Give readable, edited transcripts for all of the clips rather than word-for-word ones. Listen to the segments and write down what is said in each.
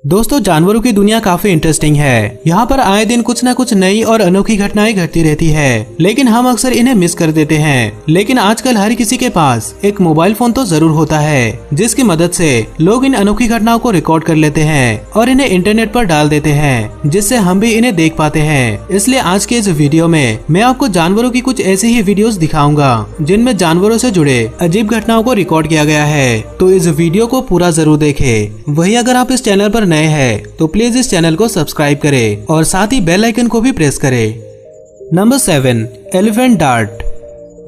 दोस्तों, जानवरों की दुनिया काफी इंटरेस्टिंग है। यहाँ पर आए दिन कुछ न कुछ नई और अनोखी घटनाएं घटती रहती है, लेकिन हम अक्सर इन्हें मिस कर देते हैं। लेकिन आजकल हर किसी के पास एक मोबाइल फोन तो जरूर होता है, जिसकी मदद से लोग इन अनोखी घटनाओं को रिकॉर्ड कर लेते हैं और इन्हें इंटरनेट पर डाल देते हैं, जिससे हम भी इन्हें देख पाते हैं। इसलिए आज के इस वीडियो में मैं आपको जानवरों की कुछ ऐसी ही वीडियोस दिखाऊंगा जिनमें जानवरों से जुड़े अजीब घटनाओं को रिकॉर्ड किया गया है। तो इस वीडियो को पूरा जरूर देखें। वही अगर आप इस चैनल पर नए हैं तो प्लीज इस चैनल को सब्सक्राइब करें और साथ ही बेल आइकन को भी प्रेस करें। Number 7, elephant dart.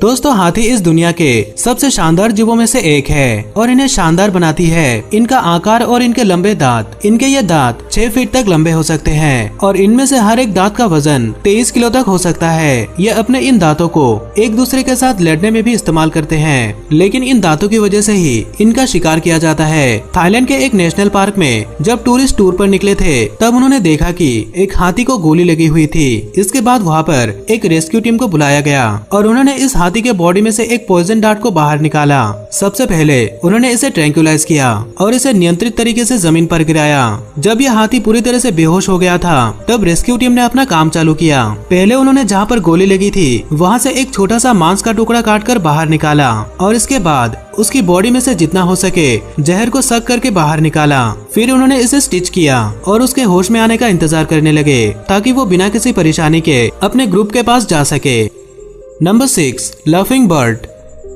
दोस्तों, हाथी इस दुनिया के सबसे शानदार जीवों में से एक है और इन्हें शानदार बनाती है इनका आकार और इनके लंबे दांत। इनके ये दांत 6 फीट तक लंबे हो सकते हैं और इनमें से हर एक दांत का वजन 23 किलो तक हो सकता है। ये अपने इन दांतों को एक दूसरे के साथ लड़ने में भी इस्तेमाल करते हैं, लेकिन इन दांतों की वजह से ही इनका शिकार किया जाता है। थाईलैंड के एक नेशनल पार्क में जब टूरिस्ट टूर पर निकले थे, तब उन्होंने देखा कि एक हाथी को गोली लगी हुई थी। इसके बाद वहाँ पर एक रेस्क्यू टीम को बुलाया गया और उन्होंने इस हाथी के बॉडी में से एक पॉइजन डार्ट को बाहर निकाला। सबसे पहले उन्होंने इसे ट्रैंक्विलाइज किया और इसे नियंत्रित तरीके से जमीन पर गिराया। जब यह हाथी पूरी तरह से बेहोश हो गया था, तब रेस्क्यू टीम ने अपना काम चालू किया। पहले उन्होंने जहाँ पर गोली लगी थी वहाँ से एक छोटा सा मांस का टुकड़ा काटकर बाहर निकाला और इसके बाद उसकी बॉडी में से जितना हो सके जहर को सक करके बाहर निकाला। फिर उन्होंने इसे स्टिच किया और उसके होश में आने का इंतजार करने लगे, ताकि वो बिना किसी परेशानी के अपने ग्रुप के पास जा सके। Number 6, laughing bird.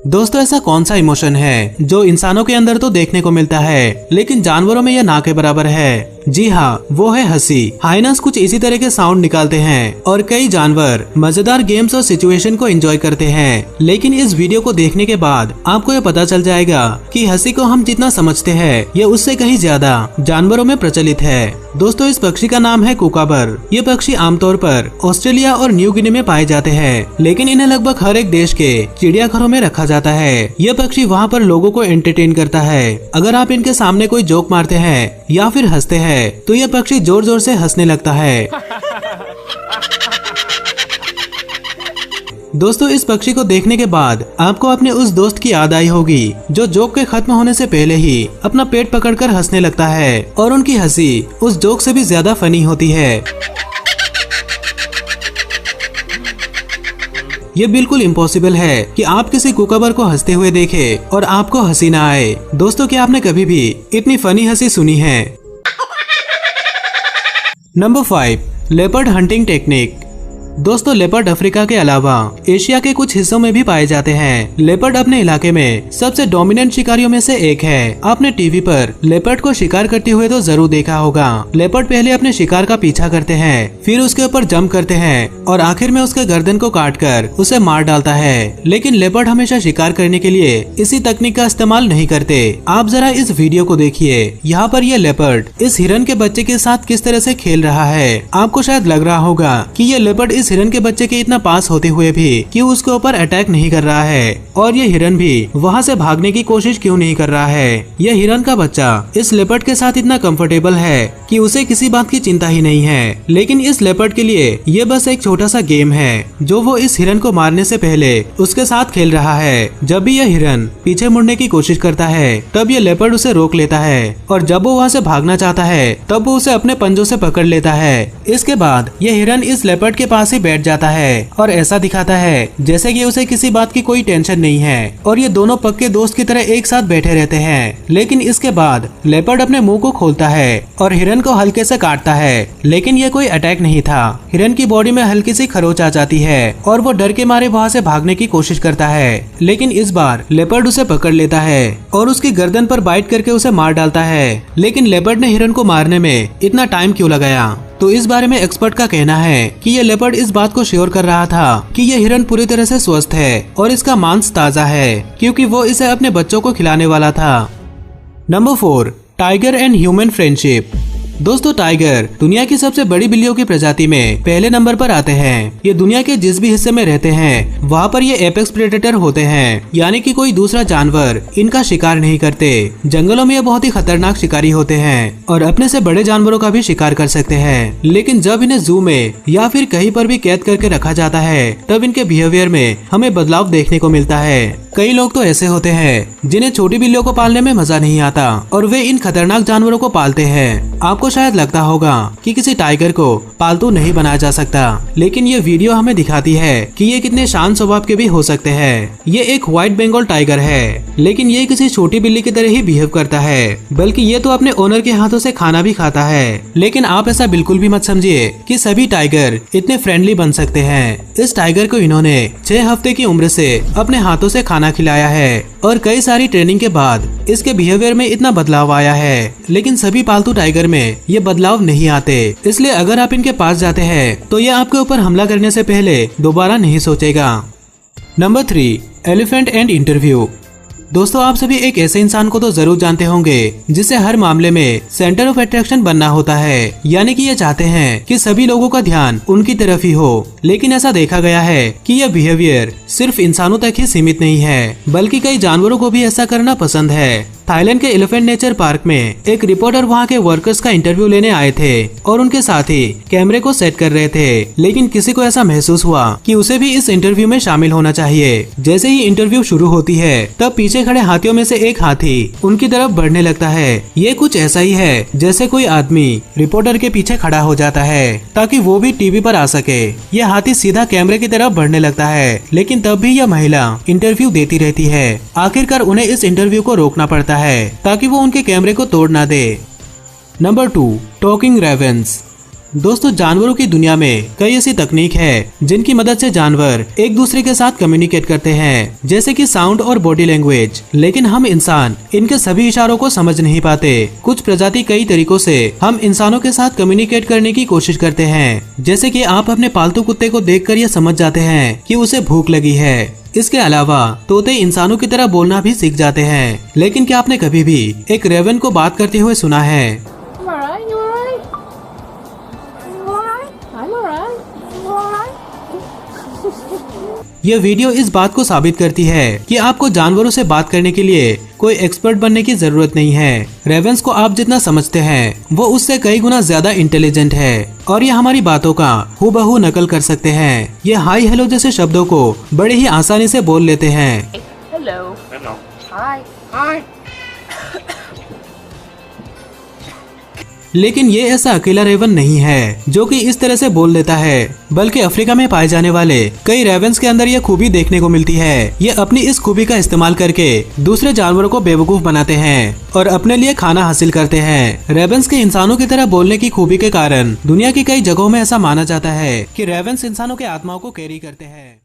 दोस्तों, ऐसा कौन सा इमोशन है जो इंसानों के अंदर तो देखने को मिलता है, लेकिन जानवरों में यह ना के बराबर है? जी हाँ, वो है हंसी। हाइनस कुछ इसी तरह के साउंड निकालते हैं और कई जानवर मजेदार गेम्स और सिचुएशन को एंजॉय करते हैं। लेकिन इस वीडियो को देखने के बाद आपको ये पता चल जाएगा कि हंसी को हम जितना समझते हैं, ये उससे कहीं ज्यादा जानवरों में प्रचलित है। दोस्तों, इस पक्षी का नाम है कुकाबर। ये पक्षी आमतौर पर ऑस्ट्रेलिया और न्यू गिनी में पाए जाते हैं, लेकिन इन्हें लगभग हर एक देश के चिड़ियाघरों में रखा जाता है। यह पक्षी वहाँ पर लोगों को एंटरटेन करता है। अगर आप इनके सामने कोई जोक मारते हैं या फिर हंसते हैं, तो यह पक्षी जोर जोर से हंसने लगता है। दोस्तों, इस पक्षी को देखने के बाद आपको अपने उस दोस्त की याद आई होगी जो जोक के खत्म होने से पहले ही अपना पेट पकड़कर हंसने लगता है और उनकी हंसी उस जोक से भी ज्यादा फनी होती है। ये बिल्कुल इम्पॉसिबल है कि आप किसी कुकाबर को हंसते हुए देखें और आपको हंसी ना आए। दोस्तों, क्या आपने कभी भी इतनी फनी हंसी सुनी है? Number 5, leopard hunting technique. दोस्तों, लेपर्ड अफ्रीका के अलावा एशिया के कुछ हिस्सों में भी पाए जाते हैं। लेपर्ड अपने इलाके में सबसे डोमिनेंट शिकारियों में से एक है। आपने टीवी पर लेपर्ड को शिकार करते हुए तो जरूर देखा होगा। लेपर्ड पहले अपने शिकार का पीछा करते हैं, फिर उसके ऊपर जंप करते हैं और आखिर में उसके गर्दन को काटकर उसे मार डालता है। लेकिन लेपर्ड हमेशा शिकार करने के लिए इसी तकनीक का इस्तेमाल नहीं करते। आप जरा इस वीडियो को देखिए। यहाँ पर यह लेपर्ड इस हिरन के बच्चे के साथ किस तरह से खेल रहा है। आपको शायद लग रहा होगा कि यह लेपर्ड इस हिरन के बच्चे के इतना पास होते हुए भी क्यों उसके ऊपर अटैक नहीं कर रहा है, और ये हिरन भी वहाँ से भागने की कोशिश क्यों नहीं कर रहा है। यह हिरन का बच्चा इस लेपर्ड के साथ इतना कंफर्टेबल है कि उसे किसी बात की चिंता ही नहीं है। लेकिन इस लेपर्ड के लिए ये बस एक छोटा सा गेम है जो वो इस हिरन को मारने से पहले उसके साथ खेल रहा है। जब भी यह हिरन पीछे मुड़ने की कोशिश करता है, तब यह लेपर्ड उसे रोक लेता है और जब वो वहाँ से भागना चाहता है, तब वो उसे अपने पंजों से पकड़ लेता है। इसके बाद यह हिरन इस लेपर्ड के पास ही बैठ जाता है और ऐसा दिखाता है जैसे कि उसे किसी बात की कोई टेंशन नहीं है और ये दोनों पक्के दोस्त की तरह एक साथ बैठे रहते हैं। लेकिन इसके बाद लेपर्ड अपने मुंह को खोलता है और हिरन को हल्के से काटता है, लेकिन ये कोई अटैक नहीं था। हिरन की बॉडी में हल्की सी खरोच आ जाती है और वो डर के मारे वहाँ से भागने की कोशिश करता है, लेकिन इस बार लेपर्ड उसे पकड़ लेता है और उसकी गर्दन पर बाइट करके उसे मार डालता है। लेकिन लेपर्ड ने हिरन को मारने में इतना टाइम क्यों लगाया? तो इस बारे में एक्सपर्ट का कहना है कि ये लेपर्ड इस बात को श्योर कर रहा था कि ये हिरन पूरी तरह से स्वस्थ है और इसका मांस ताजा है, क्योंकि वो इसे अपने बच्चों को खिलाने वाला था। Number 4, tiger and human friendship. दोस्तों, टाइगर दुनिया की सबसे बड़ी बिल्लियों की प्रजाति में पहले नंबर पर आते हैं। ये दुनिया के जिस भी हिस्से में रहते हैं वहाँ पर ये एपेक्स प्रेडेटर होते हैं, यानी कि कोई दूसरा जानवर इनका शिकार नहीं करते। जंगलों में ये बहुत ही खतरनाक शिकारी होते हैं और अपने से बड़े जानवरों का भी शिकार कर सकते हैं। लेकिन जब इन्हें जू में या फिर कहीं पर भी कैद करके रखा जाता है, तब इनके बिहेवियर में हमें बदलाव देखने को मिलता है। कई लोग तो ऐसे होते हैं जिन्हें छोटी बिल्लियों को पालने में मजा नहीं आता और वे इन खतरनाक जानवरों को पालते हैं। आपको आपको शायद लगता होगा कि किसी टाइगर को पालतू नहीं बनाया जा सकता, लेकिन ये वीडियो हमें दिखाती है कि ये कितने शांत स्वभाव के भी हो सकते हैं। ये एक व्हाइट बंगाल टाइगर है, लेकिन ये किसी छोटी बिल्ली की तरह ही बिहेव करता है, बल्कि ये तो अपने ओनर के हाथों से खाना भी खाता है। लेकिन आप ऐसा बिल्कुल भी मत समझिए कि सभी टाइगर इतने फ्रेंडली बन सकते हैं। इस टाइगर को इन्होंने 6 हफ्ते की उम्र से अपने हाथों से खाना खिलाया है और कई सारी ट्रेनिंग के बाद इसके बिहेवियर में इतना बदलाव आया है। लेकिन सभी पालतू टाइगर में ये बदलाव नहीं आते, इसलिए अगर आप इनके पास जाते हैं तो ये आपके ऊपर हमला करने से पहले दोबारा नहीं सोचेगा। Number 3, elephant and interview. दोस्तों, आप सभी एक ऐसे इंसान को तो जरूर जानते होंगे जिसे हर मामले में सेंटर ऑफ अट्रैक्शन बनना होता है, यानी कि ये चाहते हैं कि सभी लोगों का ध्यान उनकी तरफ ही हो। लेकिन ऐसा देखा गया है कि यह बिहेवियर सिर्फ इंसानों तक ही सीमित नहीं है, बल्कि कई जानवरों को भी ऐसा करना पसंद है। थाईलैंड के एलिफेंट नेचर पार्क में एक रिपोर्टर वहाँ के वर्कर्स का इंटरव्यू लेने आए थे और उनके साथ ही कैमरे को सेट कर रहे थे। लेकिन किसी को ऐसा महसूस हुआ कि उसे भी इस इंटरव्यू में शामिल होना चाहिए। जैसे ही इंटरव्यू शुरू होती है तब पीछे खड़े हाथियों में से एक हाथी उनकी तरफ बढ़ने लगता है। ये कुछ ऐसा ही है जैसे कोई आदमी रिपोर्टर के पीछे खड़ा हो जाता है ताकि वो भी टीवी पर आ सके। यह हाथी सीधा कैमरे की तरफ बढ़ने लगता है, लेकिन तब भी यह महिला इंटरव्यू देती रहती है। आखिरकार उन्हें इस इंटरव्यू को रोकना पड़ता है ताकि वो उनके कैमरे को तोड़ ना दे। Number 2, talking ravens. दोस्तों, जानवरों की दुनिया में कई ऐसी तकनीक है जिनकी मदद से जानवर एक दूसरे के साथ कम्युनिकेट करते हैं, जैसे कि साउंड और बॉडी लैंग्वेज। लेकिन हम इंसान इनके सभी इशारों को समझ नहीं पाते। कुछ प्रजाति कई तरीकों से हम इंसानों के साथ कम्युनिकेट करने की कोशिश करते हैं, जैसे कि आप अपने पालतू कुत्ते को देखकर यह समझ जाते हैं कि उसे भूख लगी है। इसके अलावा तोते इंसानों की तरह बोलना भी सीख जाते हैं। लेकिन क्या आपने कभी भी एक रेवन को बात करते हुए सुना है? यह वीडियो इस बात को साबित करती है कि आपको जानवरों से बात करने के लिए कोई एक्सपर्ट बनने की जरूरत नहीं है। रेवेंस को आप जितना समझते हैं वो उससे कई गुना ज्यादा इंटेलिजेंट है और ये हमारी बातों का हूबहू नकल कर सकते हैं। ये हाई हेलो जैसे शब्दों को बड़े ही आसानी से बोल लेते हैं। Hello. Hello. Hi. Hi. लेकिन ये ऐसा अकेला रेवन नहीं है जो कि इस तरह से बोल लेता है, बल्कि अफ्रीका में पाए जाने वाले कई रेवेंस के अंदर यह खूबी देखने को मिलती है। ये अपनी इस खूबी का इस्तेमाल करके दूसरे जानवरों को बेवकूफ बनाते हैं और अपने लिए खाना हासिल करते हैं। रेवेंस के इंसानों की तरह बोलने की खूबी के कारण दुनिया की कई जगहों में ऐसा माना जाता है कि रेवेंस इंसानों के आत्माओं को कैरी करते हैं।